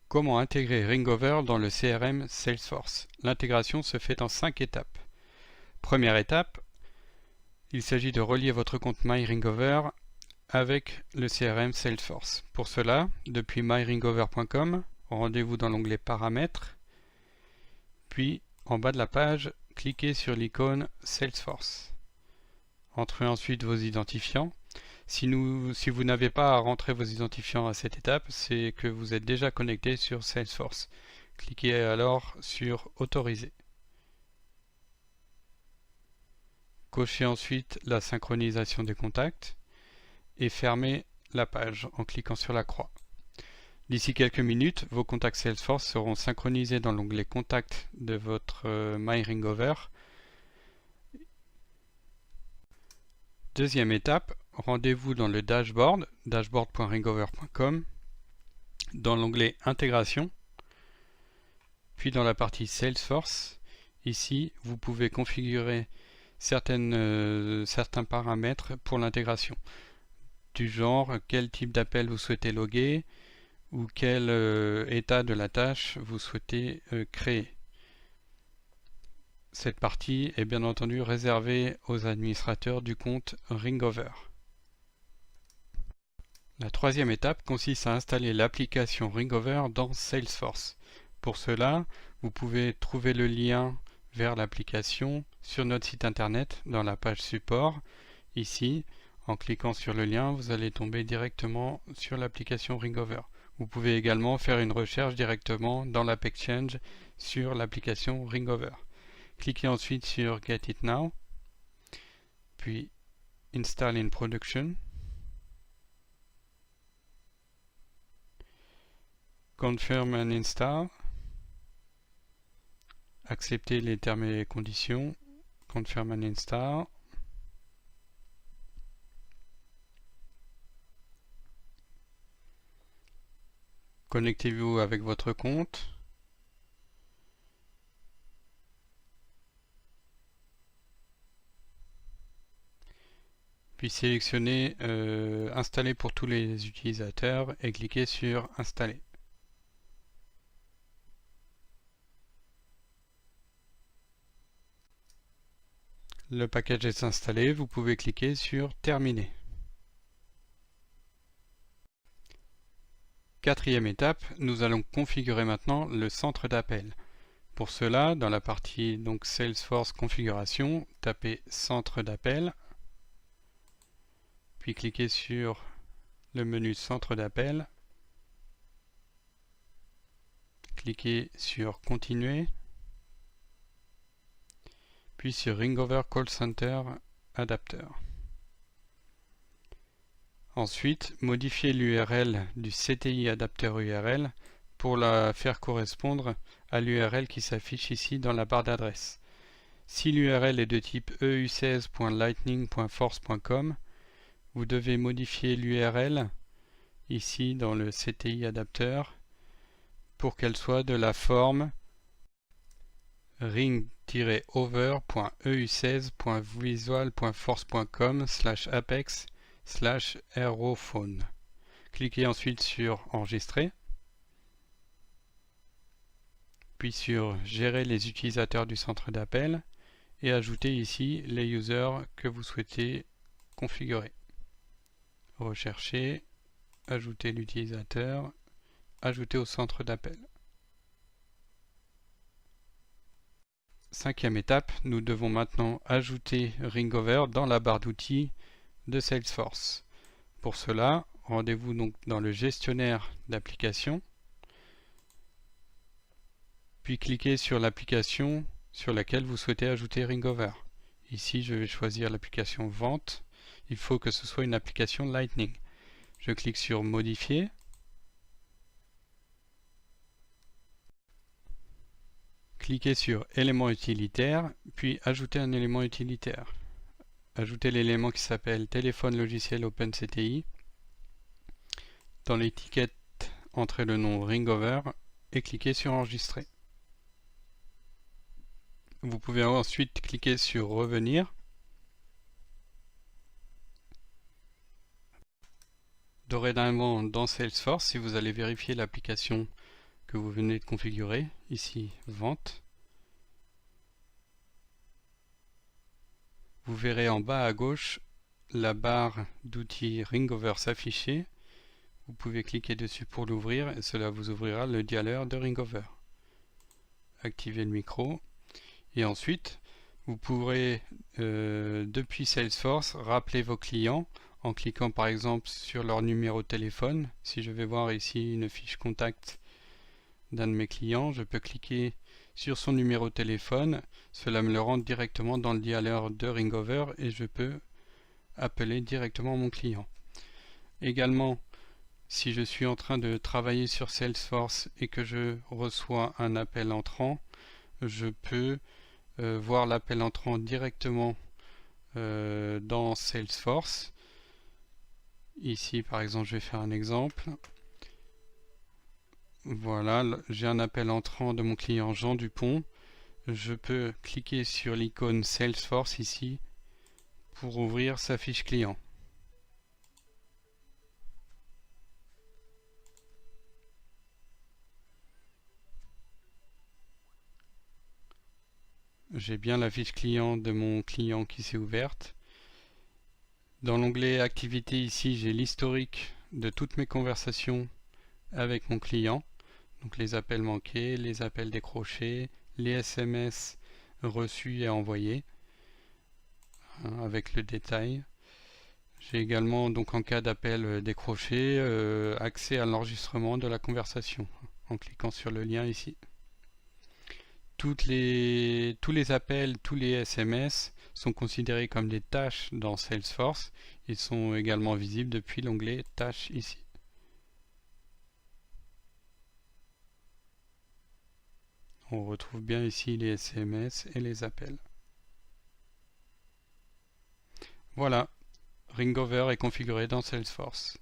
Comment intégrer Ringover dans le CRM Salesforce? L'intégration se fait en 5 étapes. Première étape, il s'agit de relier votre compte MyRingover avec le CRM Salesforce. Pour cela, depuis myringover.com, rendez-vous dans l'onglet Paramètres, puis en bas de la page, cliquez sur l'icône Salesforce. Entrez ensuite vos identifiants. Si vous n'avez pas à rentrer vos identifiants à cette étape, c'est que vous êtes déjà connecté sur Salesforce. Cliquez alors sur Autoriser. Cochez ensuite la synchronisation des contacts et fermez la page en cliquant sur la croix. D'ici quelques minutes, vos contacts Salesforce seront synchronisés dans l'onglet Contacts de votre MyRingover. Deuxième étape, rendez-vous dans le dashboard, dashboard.ringover.com, dans l'onglet Intégration, puis dans la partie Salesforce. Ici, vous pouvez configurer certains paramètres pour l'intégration, du genre quel type d'appel vous souhaitez loguer ou quel état de la tâche vous souhaitez créer. Cette partie est bien entendu réservée aux administrateurs du compte Ringover. La troisième étape consiste à installer l'application Ringover dans Salesforce. Pour cela, vous pouvez trouver le lien vers l'application sur notre site internet dans la page support. Ici, en cliquant sur le lien, vous allez tomber directement sur l'application Ringover. Vous pouvez également faire une recherche directement dans l'App Exchange sur l'application Ringover. Cliquez ensuite sur Get It Now, puis Install in Production, Confirm and Install, acceptez les termes et conditions, Confirm and Install, connectez-vous avec votre compte, puis sélectionnez Installer pour tous les utilisateurs et cliquez sur Installer. Le package est installé, vous pouvez cliquer sur Terminer. Quatrième étape, nous allons configurer maintenant le centre d'appel. Pour cela, dans la partie donc Salesforce Configuration, tapez Centre d'appel, puis cliquez sur le menu Centre d'appel, cliquez sur Continuer, puis sur Ringover Call Center Adapter. Ensuite, modifiez l'URL du CTI Adapter URL pour la faire correspondre à l'URL qui s'affiche ici dans la barre d'adresse. Si l'URL est de type eu16.lightning.force.com, vous devez modifier l'URL ici dans le CTI Adapter pour qu'elle soit de la forme ring-over.eu16.visual.force.com/apex/aerophone. Cliquez ensuite sur Enregistrer, puis sur Gérer les utilisateurs du centre d'appel et ajoutez ici les users que vous souhaitez configurer. Rechercher, ajouter l'utilisateur, ajouter au centre d'appel. Cinquième étape, nous devons maintenant ajouter Ringover dans la barre d'outils de Salesforce. Pour cela, rendez-vous donc dans le gestionnaire d'applications, puis cliquez sur l'application sur laquelle vous souhaitez ajouter Ringover. Ici, je vais choisir l'application Vente. Il faut que ce soit une application Lightning. Je clique sur Modifier. Cliquez sur Élément utilitaire, puis Ajouter un élément utilitaire. Ajoutez l'élément qui s'appelle Téléphone logiciel OpenCTI. Dans l'étiquette, entrez le nom Ringover et cliquez sur Enregistrer. Vous pouvez ensuite cliquer sur Revenir. Dorénavant, dans Salesforce, si vous allez vérifier l'application que vous venez de configurer, ici Vente. Vous verrez en bas à gauche la barre d'outils Ringover s'afficher. Vous pouvez cliquer dessus pour l'ouvrir et cela vous ouvrira le dialer de Ringover. Activez le micro et ensuite vous pourrez depuis Salesforce rappeler vos clients en cliquant par exemple sur leur numéro de téléphone. Si je vais voir ici une fiche contact d'un de mes clients, je peux cliquer sur son numéro de téléphone, cela me le rend directement dans le dialer de Ringover et je peux appeler directement mon client. Également, si je suis en train de travailler sur Salesforce et que je reçois un appel entrant, je peux voir l'appel entrant directement dans Salesforce. Ici par exemple je vais faire un exemple. Voilà, j'ai un appel entrant de mon client Jean Dupont. Je peux cliquer sur l'icône Salesforce ici pour ouvrir sa fiche client. J'ai bien la fiche client de mon client qui s'est ouverte. Dans l'onglet Activité ici, j'ai l'historique de toutes mes conversations avec mon client. Donc les appels manqués, les appels décrochés, les SMS reçus et envoyés, avec le détail. J'ai également, donc en cas d'appel décroché, accès à l'enregistrement de la conversation en cliquant sur le lien ici. Tous les appels, tous les SMS sont considérés comme des tâches dans Salesforce. Ils sont également visibles depuis l'onglet Tâches ici. On retrouve bien ici les SMS et les appels. Voilà, Ringover est configuré dans Salesforce.